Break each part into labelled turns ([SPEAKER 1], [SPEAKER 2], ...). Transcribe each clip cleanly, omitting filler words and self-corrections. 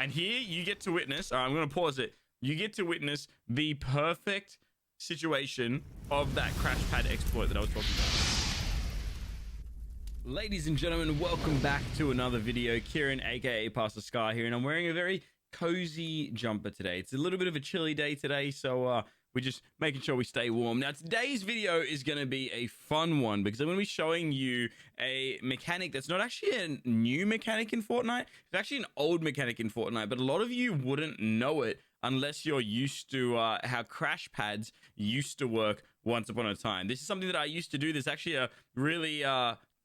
[SPEAKER 1] And here you get to witness, all right, I'm going to pause it. You get to witness the perfect situation of that crash pad exploit that I was talking about. Ladies and gentlemen, welcome back to another video. Kieran, aka PastorSKAR here, and I'm wearing a very cozy jumper today. It's a little bit of a chilly day today, so we're just making sure we stay warm. Now, today's video is going to be a fun one because I'm going to be showing you a mechanic that's not actually a new mechanic in Fortnite. It's actually an old mechanic in Fortnite, but a lot of you wouldn't know it unless you're used to how crash pads used to work once upon a time. This is something that I used to do. There's actually a really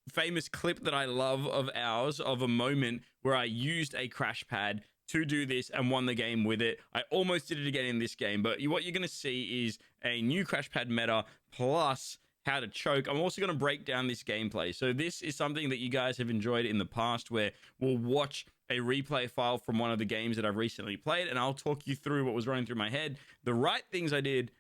[SPEAKER 1] famous clip that I love of ours of a moment where I used a crash pad to do this and won the game with it. I almost did it again in this game, but what you're going to see is a new crash pad meta plus how to choke. I'm also going to break down this gameplay. So this is something that you guys have enjoyed in the past, where we'll watch a replay file from one of the games that I've recently played, and I'll talk you through what was running through my head, the right things I did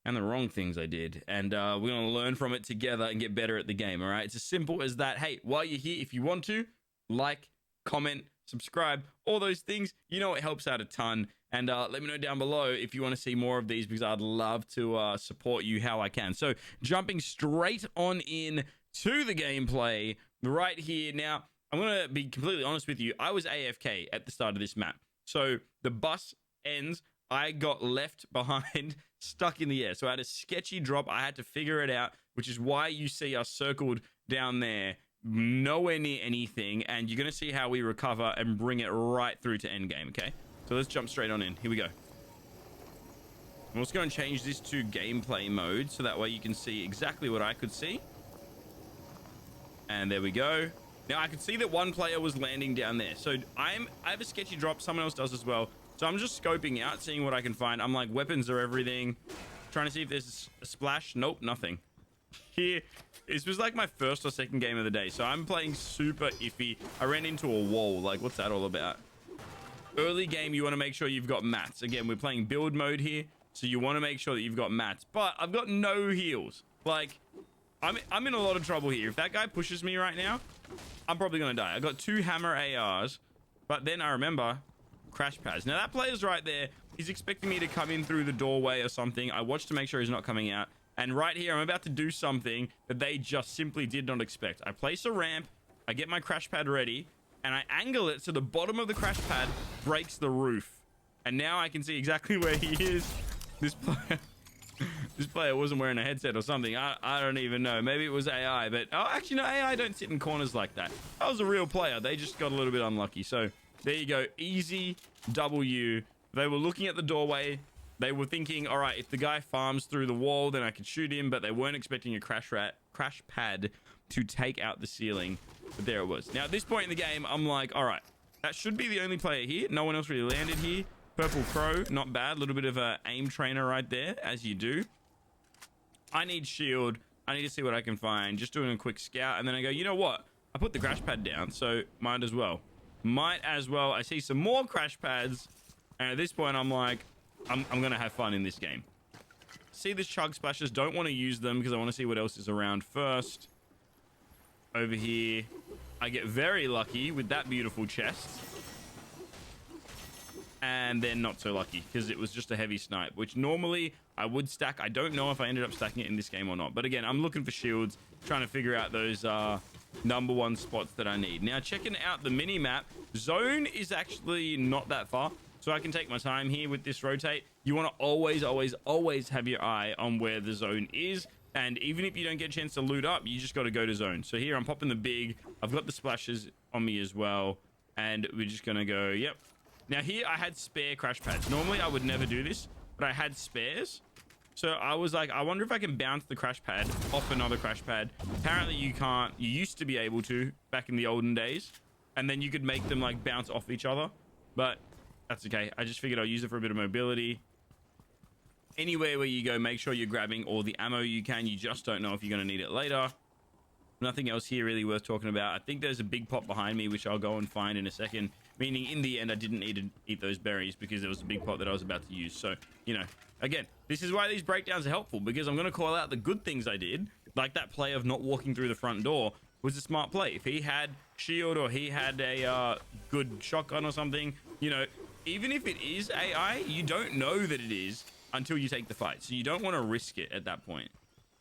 [SPEAKER 1] and the wrong things I did, and we're going to learn from it together and get better at the game. All right, it's as simple as that. Hey, while you're here, if you want to, like, comment, subscribe, all those things, you know, it helps out a ton. And let me know down below if you want to see more of these, because I'd love to support you how I can. So jumping straight on in to the gameplay right here. Now, I'm going to be completely honest with you. I was AFK at the start of this map. So the bus ends, I got left behind, stuck in the air. So I had a sketchy drop. I had to figure it out, which is why you see us circled down there, nowhere near anything. And you're going to see how we recover and bring it right through to endgame, okay? So let's jump straight on in. Here we go. I'm also going to change this to gameplay mode, so that way you can see exactly what I could see. And there we go. Now, I could see that one player was landing down there. So I have a sketchy drop. Someone else does as well. So I'm just scoping out, seeing what I can find. I'm like, weapons are everything. Trying to see if there's a splash. Nope, nothing. Here, this was like my first or second game of the day. So I'm playing super iffy. I ran into a wall. Like, what's that all about? Early game, you want to make sure you've got mats. Again, we're playing build mode here. So you want to make sure that you've got mats. But I've got no heals. Like, I'm in a lot of trouble here. If that guy pushes me right now, I'm probably going to die. I got 2 hammer ARs. But then I remember crash pads. Now, that player's right there. He's expecting me to come in through the doorway or something. I watch to make sure he's not coming out. And right here, I'm about to do something that they just simply did not expect. I place a ramp. I get my crash pad ready. And I angle it so the bottom of the crash pad breaks the roof. And now I can see exactly where he is. This player wasn't wearing a headset or something. I don't even know. Maybe it was AI. But, oh, actually, no, AI don't sit in corners like that. That was a real player. They just got a little bit unlucky. So there you go. Easy W. They were looking at the doorway. They were thinking, all right, if the guy farms through the wall, then I could shoot him. But they weren't expecting a crash pad to take out the ceiling. But there it was. Now, at this point in the game, I'm like, all right, that should be the only player here. No one else really landed here. Purple Crow, not bad. A little bit of a aim trainer right there, as you do. I need shield. I need to see what I can find. Just doing a quick scout. And then I go, you know what? I put the crash pad down, so might as well. Might as well. I see some more crash pads. And at this point, I'm like, I'm going to have fun in this game. See the chug splashes. Don't want to use them because I want to see what else is around first. Over here, I get very lucky with that beautiful chest. And then not so lucky because it was just a heavy snipe, which normally I would stack. I don't know if I ended up stacking it in this game or not. But again, I'm looking for shields, trying to figure out those number 1 spots that I need. Now, checking out the mini map, zone is actually not that far. So I can take my time here with this rotate. You want to always, always, always have your eye on where the zone is. And even if you don't get a chance to loot up, you just got to go to zone. So here I'm popping the big. I've got the splashes on me as well. And we're just going to go, yep. Now here I had spare crash pads. Normally I would never do this, but I had spares. So I was like, I wonder if I can bounce the crash pad off another crash pad. Apparently you can't. You used to be able to back in the olden days. And then you could make them like bounce off each other. But that's okay. I just figured I'll use it for a bit of mobility. Anywhere where you go, make sure you're grabbing all the ammo you can. You just don't know if you're going to need it later. Nothing else here really worth talking about. I think there's a big pot behind me, which I'll go and find in a second. Meaning, in the end, I didn't need to eat those berries because there was a big pot that I was about to use. So, you know, again, this is why these breakdowns are helpful, because I'm going to call out the good things I did. Like that play of not walking through the front door was a smart play. If he had shield or he had a good shotgun or something, you know, even if it is AI, you don't know that it is until you take the fight. So you don't want to risk it at that point.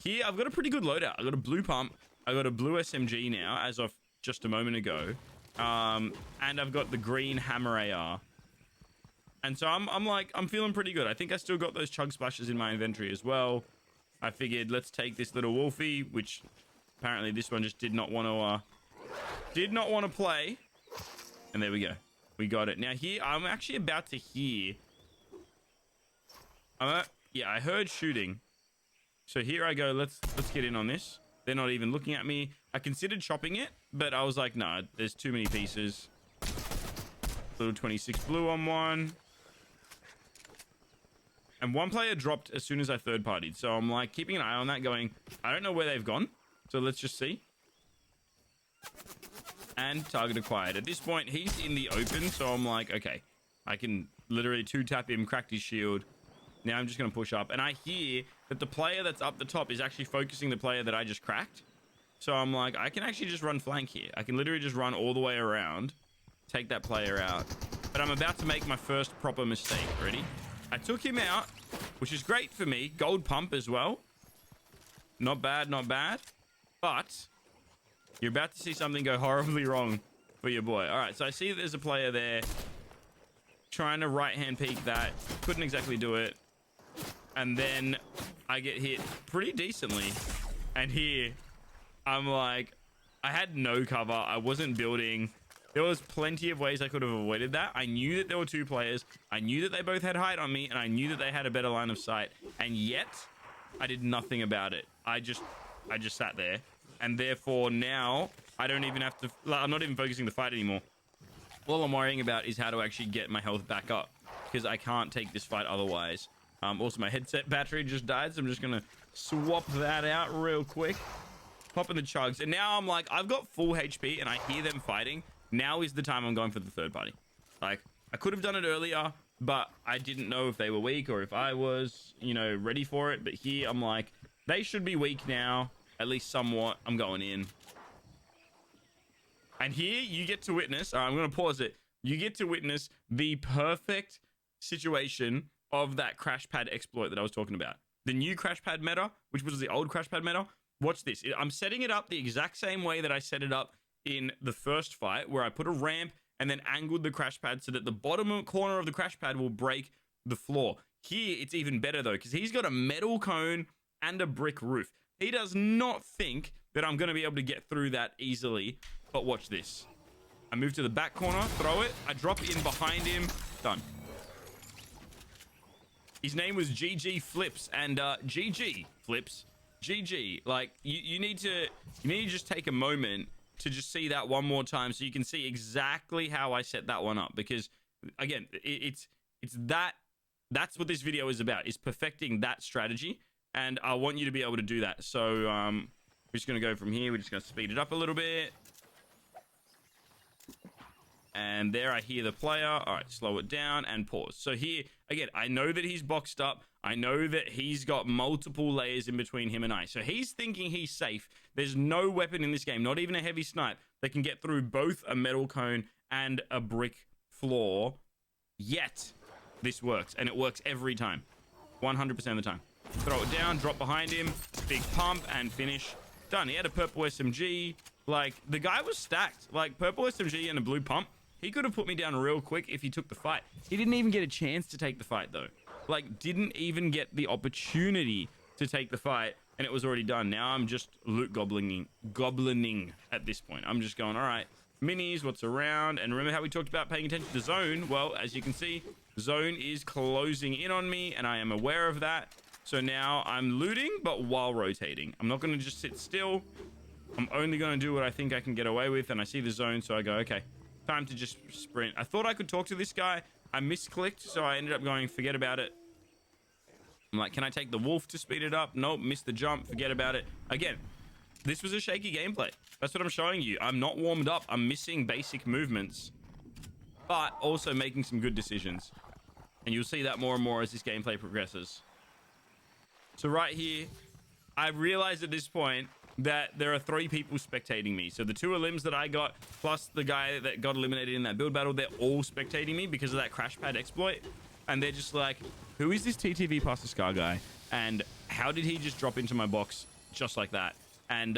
[SPEAKER 1] Here, I've got a pretty good loadout. I got a blue pump. I got a blue SMG now, as of just a moment ago. And I've got the green hammer AR. And so I'm feeling pretty good. I think I still got those chug splashes in my inventory as well. I figured let's take this little wolfie, which apparently this one just did not want to play. And there we go. We got it. Now here, I'm actually about to hear. Yeah, I heard shooting. So here I go. Let's get in on this. They're not even looking at me. I considered chopping it, but I was like, no, there's too many pieces. Little 26 blue on one. And one player dropped as soon as I third partied. So I'm like keeping an eye on that going, I don't know where they've gone. So let's just see. And target acquired. At this point, he's in the open. So I'm like, okay, I can literally 2-tap him, cracked his shield. Now I'm just going to push up. And I hear that the player that's up the top is actually focusing the player that I just cracked. So I'm like, I can actually just run flank here. I can literally just run all the way around, take that player out. But I'm about to make my first proper mistake. Ready? I took him out, which is great for me. Gold pump as well. Not bad, not bad. But you're about to see something go horribly wrong for your boy. All right, so I see that there's a player there trying to right-hand peek that. Couldn't exactly do it. And then I get hit pretty decently. And here, I'm like, I had no cover. I wasn't building. There was plenty of ways I could have avoided that. I knew that there were two players. I knew that they both had height on me, and I knew that they had a better line of sight. And yet, I did nothing about it. I just sat there. And therefore, now, I don't even have to... I'm not even focusing the fight anymore. All I'm worrying about is how to actually get my health back up, because I can't take this fight otherwise. Also, my headset battery just died, so I'm just going to swap that out real quick. Pop in the chugs. And now I'm like, I've got full HP, and I hear them fighting. Now is the time I'm going for the third party. Like, I could have done it earlier, but I didn't know if they were weak or if I was, you know, ready for it. But here, I'm like, they should be weak now, at least somewhat. I'm going in. And here, you get to witness... I'm going to pause it. You get to witness the perfect situation of that crash pad exploit that I was talking about. The new crash pad meta, which was the old crash pad meta. Watch this. I'm setting it up the exact same way that I set it up in the first fight, where I put a ramp and then angled the crash pad so that the bottom corner of the crash pad will break the floor. Here, it's even better though, because he's got a metal cone and a brick roof. He does not think that I'm going to be able to get through that easily. But watch this. I move to the back corner, throw it. I drop in behind him. Done. His name was GG Flips, and GG Flips, GG. Like, you need to just take a moment to just see that one more time so you can see exactly how I set that one up. Because again, that's what this video is about, is perfecting that strategy. And I want you to be able to do that. So we're just going to go from here. We're just going to speed it up a little bit. And there I hear the player. All right, slow it down and pause. So here, again, I know that he's boxed up. I know that he's got multiple layers in between him and I. So he's thinking he's safe. There's no weapon in this game, not even a heavy snipe, that can get through both a metal cone and a brick floor. Yet, this works. And it works every time. 100% of the time. Throw it down, drop behind him, big pump, and finish. Done. He had a purple SMG. Like, the guy was stacked. Like, purple SMG and a blue pump. He could have put me down real quick if he took the fight. He didn't even get a chance to take the fight, though. Like, didn't even get the opportunity to take the fight, and it was already done. Now I'm just loot goblining at this point. I'm just going, all right, minis, what's around? And remember how we talked about paying attention to zone? Well, as you can see, zone is closing in on me, and I am aware of that. So now I'm looting, but while rotating. I'm not going to just sit still. I'm only going to do what I think I can get away with, and I see the zone, so I go, okay. Time to just sprint. I thought I could talk to this guy. I misclicked, so I ended up going, forget about it. I'm like, can I take the wolf to speed it up? Nope, missed the jump. Forget about it. Again, this was a shaky gameplay. That's what I'm showing you. I'm not warmed up. I'm missing basic movements, but also making some good decisions. And you'll see that more and more as this gameplay progresses. So right here, I realized at this point that there are 3 people spectating me. So the 2 elims that I got, plus the guy that got eliminated in that build battle, they're all spectating me because of that crash pad exploit. And they're just like, who is this TTV PastorSKAR guy? And how did he just drop into my box just like that? And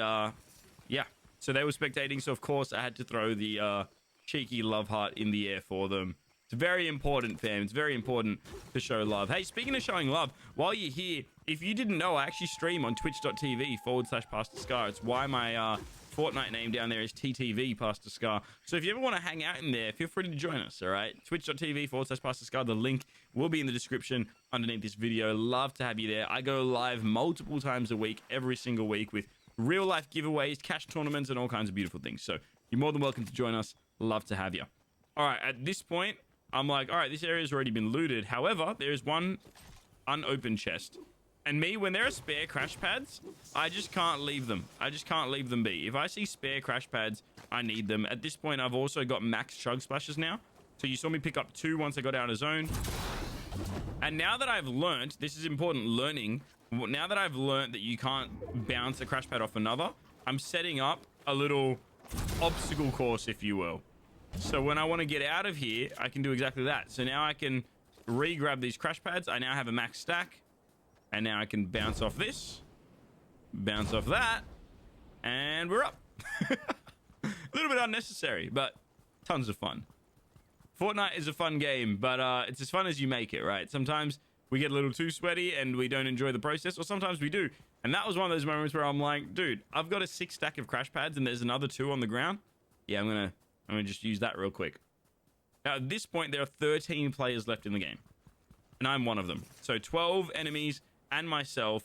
[SPEAKER 1] yeah, so they were spectating. So of course I had to throw the cheeky love heart in the air for them. It's very important, fam. It's very important to show love. Hey, speaking of showing love, while you're here, if you didn't know, I actually stream on twitch.tv/PastorSKAR. It's why my Fortnite name down there is TTV PastorSKAR. So if you ever want to hang out in there, feel free to join us, all right? Twitch.tv/PastorSKAR. The link will be in the description underneath this video. Love to have you there. I go live multiple times a week, every single week, with real life giveaways, cash tournaments, and all kinds of beautiful things. So you're more than welcome to join us. Love to have you. All right, at this point, I'm like, all right, this area's already been looted. However, there's one unopened chest. And me, when there are spare crash pads, I just can't leave them. I just can't leave them be. If I see spare crash pads, I need them. At this point, I've also got max chug splashes now. So you saw me pick up 2 once I got out of zone. And now that I've learned, this is important learning. Now that I've learned that you can't bounce a crash pad off another, I'm setting up a little obstacle course, if you will. So when I want to get out of here, I can do exactly that. So now I can re-grab these crash pads. I now have a max stack. And now I can bounce off this, bounce off that, and we're up. A little bit unnecessary, but tons of fun. Fortnite is a fun game, but it's as fun as you make it, right? Sometimes we get a little too sweaty and we don't enjoy the process, or sometimes we do. And that was one of those moments where I'm like, dude, I've got a 6 stack of crash pads and there's another 2 on the ground. Yeah, I'm gonna just use that real quick. Now, at this point, there are 13 players left in the game, and I'm one of them. So 12 enemies and myself.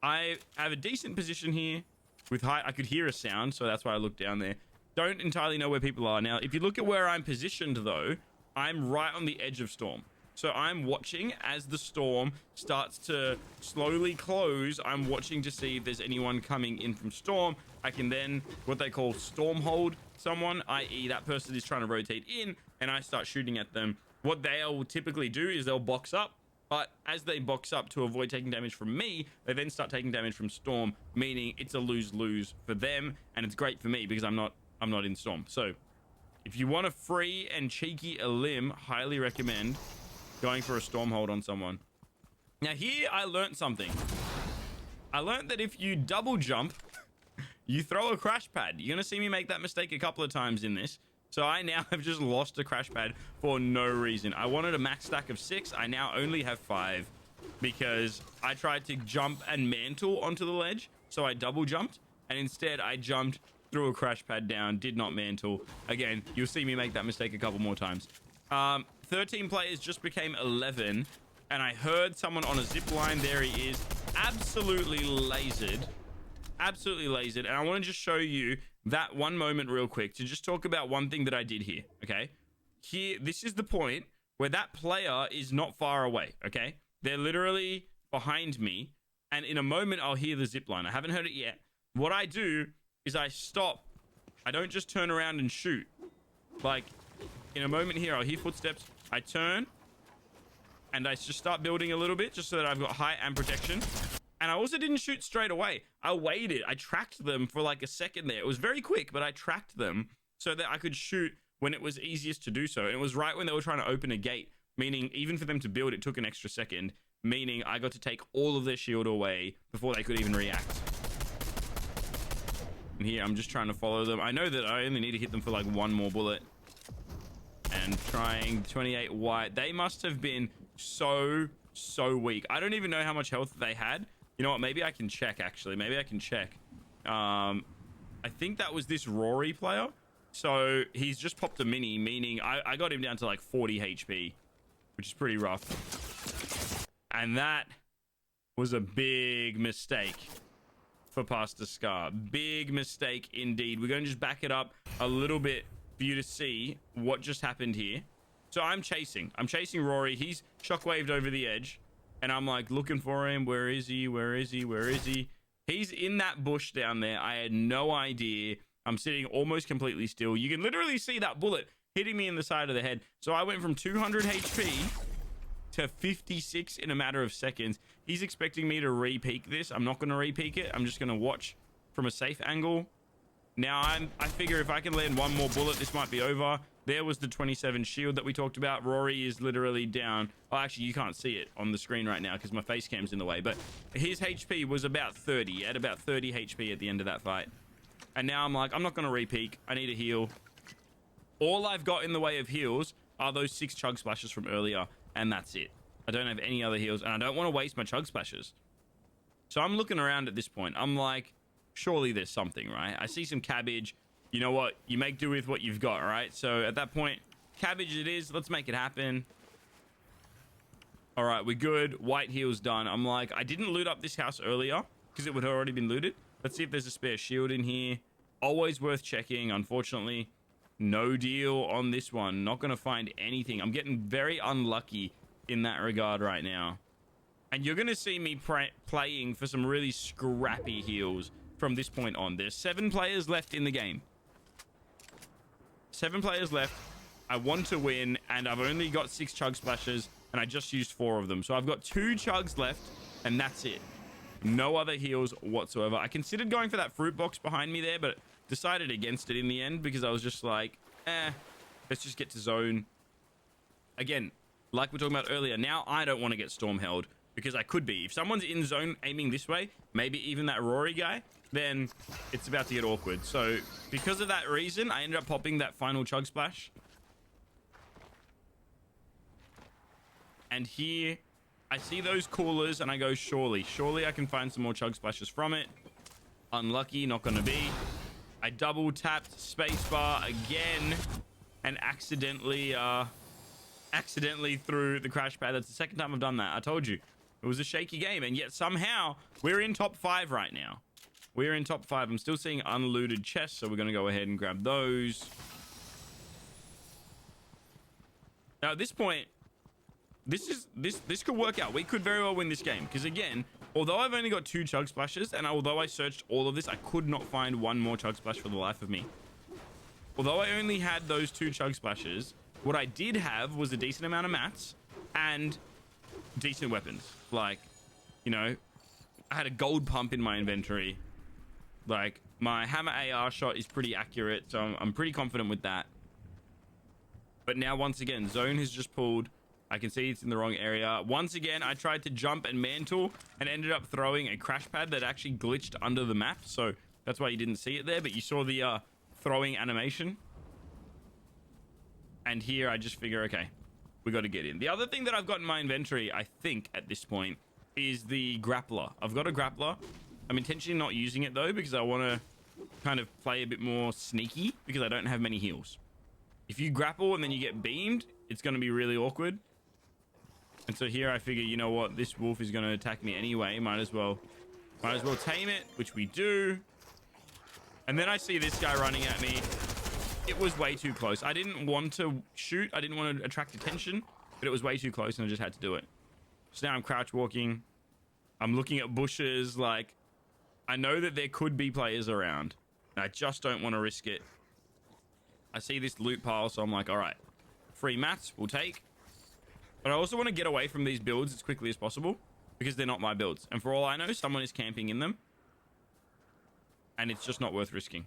[SPEAKER 1] I have a decent position here with height. I could hear a sound, so that's why I looked down there. Don't entirely know where people are. Now, if you look at where I'm positioned, though, I'm right on the edge of storm. So I'm watching as the storm starts to slowly close. I'm watching to see if there's anyone coming in from storm. I can then, what they call storm hold someone, i.e. that person is trying to rotate in, and I start shooting at them. What they'll typically do is they'll box up. But as they box up to avoid taking damage from me, they then start taking damage from storm, meaning it's a lose-lose for them, and it's great for me because I'm not in storm. So if you want a free and cheeky elim, highly recommend going for a storm hold on someone. Now here I learned something. I learned that if you double jump, you throw a crash pad. You're gonna see me make that mistake a couple of times in this. So I now have just lost a crash pad for no reason. I wanted a max stack of 6. I now only have 5 because I tried to jump and mantle onto the ledge. So I double jumped, and instead I jumped, threw a crash pad down, did not mantle. Again, you'll see me make that mistake a couple more times. 13 players just became 11, and I heard someone on a zip line. There he is, absolutely lasered. Absolutely lasered. And I want to just show you that one moment real quick to just talk about one thing that I did here, okay? Here, this is the point where that player is not far away, okay? They're literally behind me, and in a moment, I'll hear the zip line. I haven't heard it yet. What I do is I stop. I don't just turn around and shoot. Like, in a moment here, I'll hear footsteps. I turn, and I just start building a little bit just so that I've got height and protection. And I also didn't shoot straight away. I waited. I tracked them for like a second there. It was very quick, but I tracked them so that I could shoot when it was easiest to do so. And it was right when they were trying to open a gate, meaning even for them to build, it took an extra second, meaning I got to take all of their shield away before they could even react. And here, I'm just trying to follow them. I know that I only need to hit them for like 1 more bullet. And trying 28 white. They must have been so weak. I don't even know how much health they had. You know what? Maybe I can check, actually. Maybe I can check. I think that was this Rory player. So he's just popped a mini, meaning I got him down to like 40 HP, which is pretty rough. And that was a big mistake for PastorSKAR. Big mistake indeed. We're going to just back it up a little bit for you to see what just happened here. So I'm chasing Rory. He's shockwaved over the edge. And I'm like looking for him. Where is he? Where is he? Where is he? He's in that bush down there. I had no idea. I'm sitting almost completely still. You can literally see that bullet hitting me in the side of the head. So I went from 200 HP to 56 in a matter of seconds. He's expecting me to re-peek this. I'm not going to re-peek it. I'm just going to watch from a safe angle. Now I figure if I can land one more bullet, this might be over. There was the 27 shield that we talked about. Rory is literally down. Oh, actually, you can't see it on the screen right now because my face cam's in the way. But his HP was about 30. He had about 30 HP at the end of that fight. And now I'm like, I'm not going to re-peek. I need a heal. All I've got in the way of heals are those 6 chug splashes from earlier. And that's it. I don't have any other heals. And I don't want to waste my chug splashes. So I'm looking around at this point. I'm like, surely there's something, right? I see some cabbage. You know what? You make do with what you've got, right? So at that point, cabbage it is. Let's make it happen. All right, we're good. White heal's done. I'm like, I didn't loot up this house earlier because it would have already been looted. Let's see if there's a spare shield in here. Always worth checking. Unfortunately, no deal on this one. Not going to find anything. I'm getting very unlucky in that regard right now. And you're going to see me playing for some really scrappy heals from this point on. There's 7 players left in the game. 7 players left. I want to win, and I've only got 6 chug splashes, and I just used 4 of them. So I've got 2 chugs left, and that's it. No other heals whatsoever. I considered going for that fruit box behind me there, but decided against it in the end because I was just like, let's just get to zone. Again, like we were talking about earlier, now I don't want to get storm held because I could be. If someone's in zone aiming this way, maybe even that Rory guy, then it's about to get awkward. So because of that reason, I ended up popping that final chug splash. And here I see those coolers and I go, surely I can find some more chug splashes from it. Unlucky, not gonna be. I double tapped spacebar again and accidentally threw the crash pad. That's the second time I've done that. I told you it was a shaky game, and yet somehow we're in top 5 right now. We're in top 5. I'm still seeing unlooted chests, so we're going to go ahead and grab those. Now, at this point, this could work out. We could very well win this game. Because, again, although I've only got 2 chug splashes, and although I searched all of this, I could not find one more chug splash for the life of me. Although I only had those 2 chug splashes, what I did have was a decent amount of mats and decent weapons. Like, you know, I had a gold pump in my inventory. Like, my hammer AR shot is pretty accurate, so I'm pretty confident with that. But now, once again, zone has just pulled. I can see it's in the wrong area. Once again, I tried to jump and mantle and ended up throwing a crash pad that actually glitched under the map. So that's why you didn't see it there, but you saw the throwing animation. And here I just figure, okay, we got to get in. The other thing that I've got in my inventory, I think at this point, is the grappler. I've got a grappler. I'm intentionally not using it though, because I want to kind of play a bit more sneaky because I don't have many heals. If you grapple and then you get beamed, it's going to be really awkward. And so here I figure, you know what? This wolf is going to attack me anyway. Might as well tame it, which we do. And then I see this guy running at me. It was way too close. I didn't want to shoot. I didn't want to attract attention, but it was way too close and I just had to do it. So now I'm crouch walking. I'm looking at bushes. Like, I know that there could be players around. And I just don't want to risk it. I see this loot pile, so I'm like, all right, free mats we'll take. But I also want to get away from these builds as quickly as possible because they're not my builds. And for all I know, someone is camping in them. And it's just not worth risking.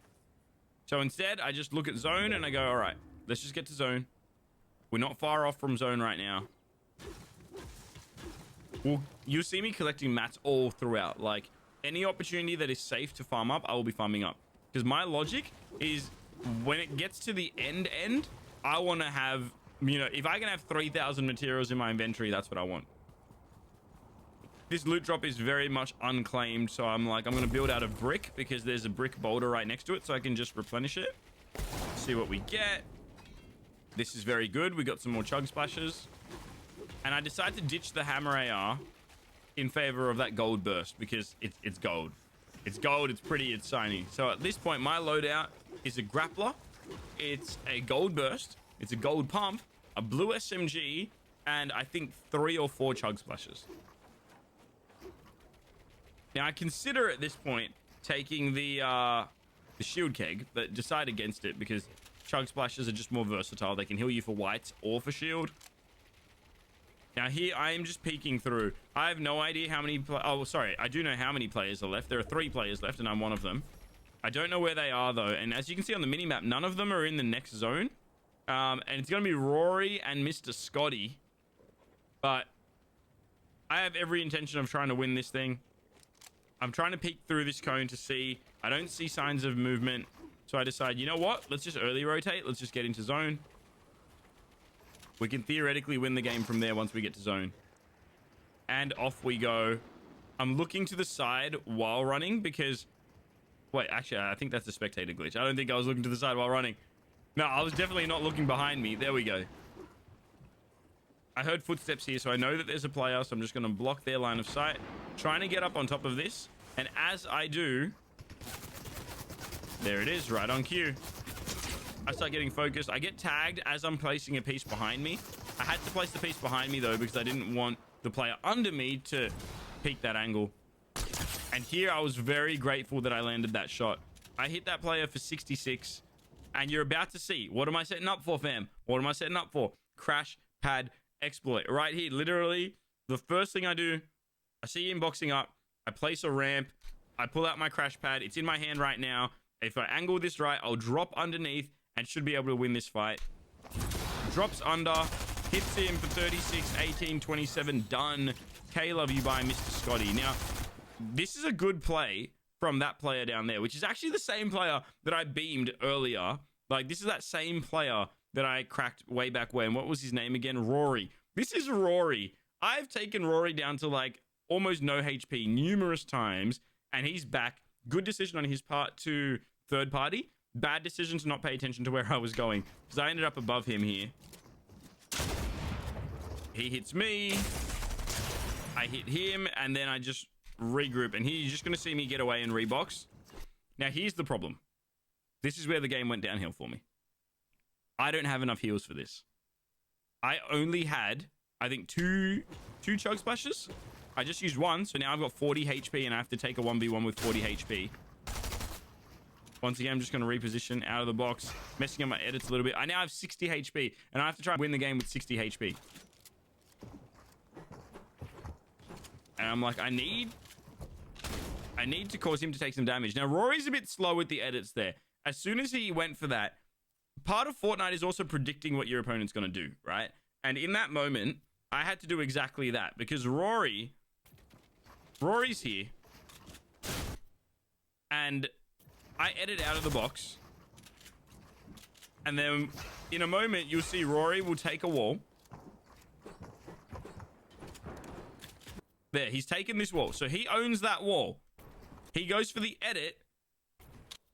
[SPEAKER 1] So instead, I just look at zone and I go, all right, let's just get to zone. We're not far off from zone right now. Well, you'll see me collecting mats all throughout. Like, any opportunity that is safe to farm up, I will be farming up. Because my logic is when it gets to the end, I want to have, you know, if I can have 3,000 materials in my inventory, that's what I want. This loot drop is very much unclaimed, so I'm like, I'm going to build out a brick because there's a brick boulder right next to it, so I can just replenish it. See what we get. This is very good. We got some more chug splashes. And I decided to ditch the hammer AR in favor of that gold burst because it's gold. It's gold, it's pretty, it's shiny. So at this point, my loadout is a grappler. It's a gold burst. It's a gold pump, a blue SMG, and I think 3 or 4 chug splashes. Now, I consider at this point taking the shield keg, but decide against it because chug splashes are just more versatile. They can heal you for whites or for shield. Now here, I am just peeking through. I have no idea how many... Oh, sorry. I do know how many players are left. There are 3 players left, and I'm one of them. I don't know where they are, though. And as you can see on the minimap, none of them are in the next zone. And it's going to be Rory and Mr. Scotty. But I have every intention of trying to win this thing. I'm trying to peek through this cone to see. I don't see signs of movement. So I decide, you know what? Let's just early rotate. Let's just get into zone. We can theoretically win the game from there once we get to zone. And off we go. I'm looking to the side while running because... Wait, actually, I think that's a spectator glitch. I don't think I was looking to the side while running. No, I was definitely not looking behind me. There we go. I heard footsteps here, so I know that there's a player, so I'm just going to block their line of sight. Trying to get up on top of this. And as I do... There it is, right on cue. I start getting focused. I get tagged as I'm placing a piece behind me. I had to place the piece behind me, though, because I didn't want the player under me to peek that angle. And here I was very grateful that I landed that shot. I hit that player for 66. And you're about to see. What am I setting up for, fam? What am I setting up for? Crash pad exploit. Right here, literally, the first thing I do, I see him boxing up. I place a ramp. I pull out my crash pad. It's in my hand right now. If I angle this right, I'll drop underneath and should be able to win this fight. Drops under, hits him for 36, 18, 27, done. K-love you by Mr. Scotty. Now, this is a good play from that player down there, which is actually the same player that I beamed earlier. Like, this is that same player that I cracked way back when. What was his name again? Rory. This is Rory. I've taken Rory down to, like, almost no HP numerous times, and he's back. Good decision on his part to third party. Bad decision to not pay attention to where I was going, because I ended up above him here. He hits me. I hit him, and then I just regroup, and he's just going to see me get away and rebox. Now, here's the problem. This is where the game went downhill for me. I don't have enough heals for this. I only had, I think, two chug splashes. I just used one, so now I've got 40 HP, and I have to take a 1v1 with 40 HP. Once again, I'm just going to reposition out of the box, messing up my edits a little bit. I now have 60 HP, and I have to try and win the game with 60 HP. And I'm like, I need to cause him to take some damage. Now, Rory's a bit slow with the edits there. As soon as he went for that, part of Fortnite is also predicting what your opponent's going to do, right? And in that moment, I had to do exactly that because Rory's here. And I edit out of the box. And then in a moment, you'll see Rory will take a wall. There, he's taken this wall. So he owns that wall. He goes for the edit.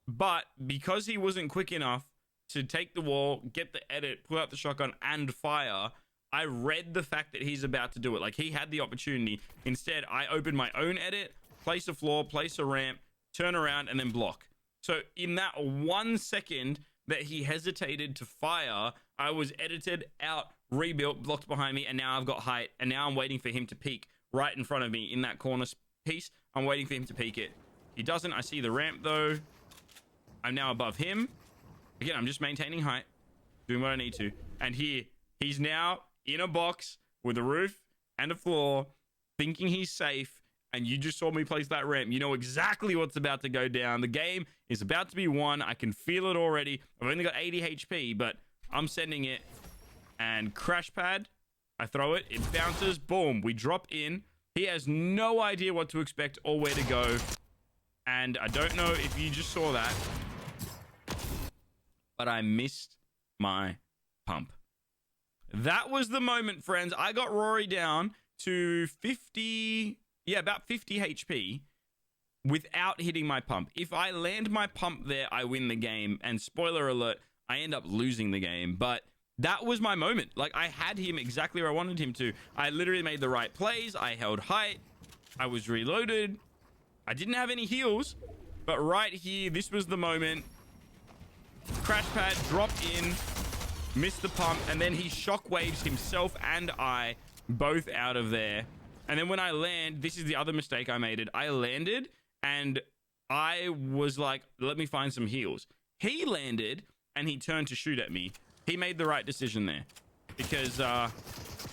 [SPEAKER 1] But because he wasn't quick enough to take the wall, get the edit, pull out the shotgun, and fire, I read the fact that he's about to do it. Like, he had the opportunity. Instead, I opened my own edit, place a floor, place a ramp, turn around, and then block. So in that 1 second that he hesitated to fire, I was edited out, rebuilt, blocked behind me, and now I've got height, and now I'm waiting for him to peek right in front of me in that corner piece. I'm waiting for him to peek it. He doesn't. I see the ramp, though. I'm now above him. Again, I'm just maintaining height, doing what I need to. And here, he's now in a box with a roof and a floor, thinking he's safe. And you just saw me place that ramp. You know exactly what's about to go down. The game is about to be won. I can feel it already. I've only got 80 HP, but I'm sending it. And crash pad, I throw it. It bounces. Boom. We drop in. He has no idea what to expect or where to go. And I don't know if you just saw that, but I missed my pump. That was the moment, friends. I got Rory down to 50... Yeah, about 50 HP without hitting my pump. If I land my pump there, I win the game. And spoiler alert, I end up losing the game. But that was my moment. Like, I had him exactly where I wanted him to. I literally made the right plays. I held height. I was reloaded. I didn't have any heals. But right here, this was the moment. Crash pad, drop in, missed the pump. And then he shockwaves himself and I both out of there. And then when I land, this is the other mistake I made. I landed and I was like, let me find some heals. He landed and he turned to shoot at me. He made the right decision there because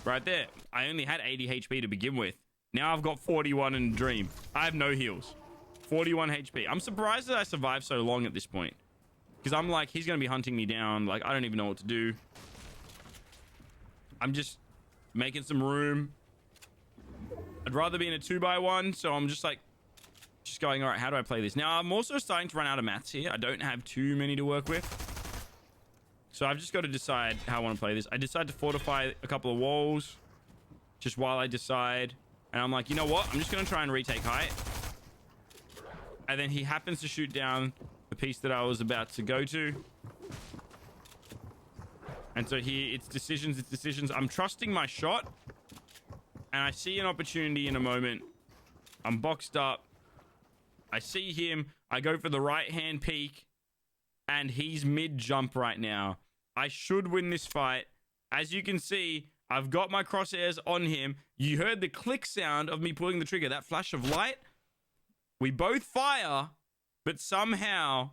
[SPEAKER 1] right there, I only had 80 HP to begin with. Now I've got 41 in Dream. I have no heals. 41 HP. I'm surprised that I survived so long at this point. Because I'm like, he's going to be hunting me down. Like, I don't even know what to do. I'm just making some room. I'd rather be in a 2x1. So I'm just like, just going, all right, how do I play this? Now, I'm also starting to run out of mats here. I don't have too many to work with. So I've just got to decide how I want to play this. I decide to fortify a couple of walls just while I decide. And I'm like, you know what? I'm just going to try and retake height. And then he happens to shoot down the piece that I was about to go to. And so here, it's decisions, it's decisions. I'm trusting my shot. And I see an opportunity in a moment. I'm boxed up. I see him. I go for the right-hand peek. And he's mid-jump right now. I should win this fight. As you can see, I've got my crosshairs on him. You heard the click sound of me pulling the trigger. That flash of light. We both fire. But somehow,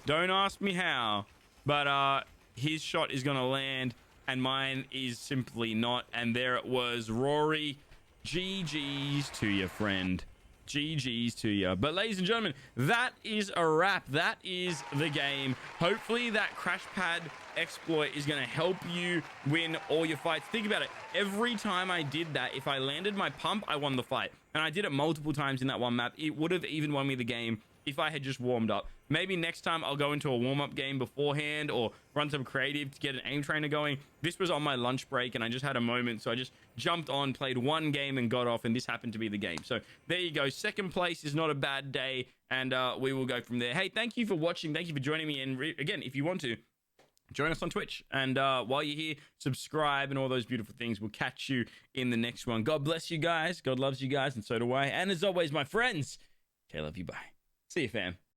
[SPEAKER 1] don't ask me how, but his shot is going to land. And mine is simply not. And there it was. Rory, GG's to you, friend. GG's to you. But ladies and gentlemen, that is a wrap. That is the game. Hopefully that crash pad exploit is going to help you win all your fights. Think about it. Every time I did that, if I landed my pump, I won the fight. And I did it multiple times in that one map. It would have even won me the game if I had just warmed up. Maybe next time I'll go into a warm-up game beforehand or run some creative to get an aim trainer going. This was on my lunch break and I just had a moment, so I just jumped on, played one game and got off, and this happened to be the game. So there you go. Second place is not a bad day, and we will go from there. Hey, thank you for watching. Thank you for joining me. And again, if you want to, join us on Twitch. And while you're here, subscribe and all those beautiful things. We'll catch you in the next one. God bless you guys. God loves you guys, and so do I. And as always, my friends, okay, love you. Bye. See you, fam.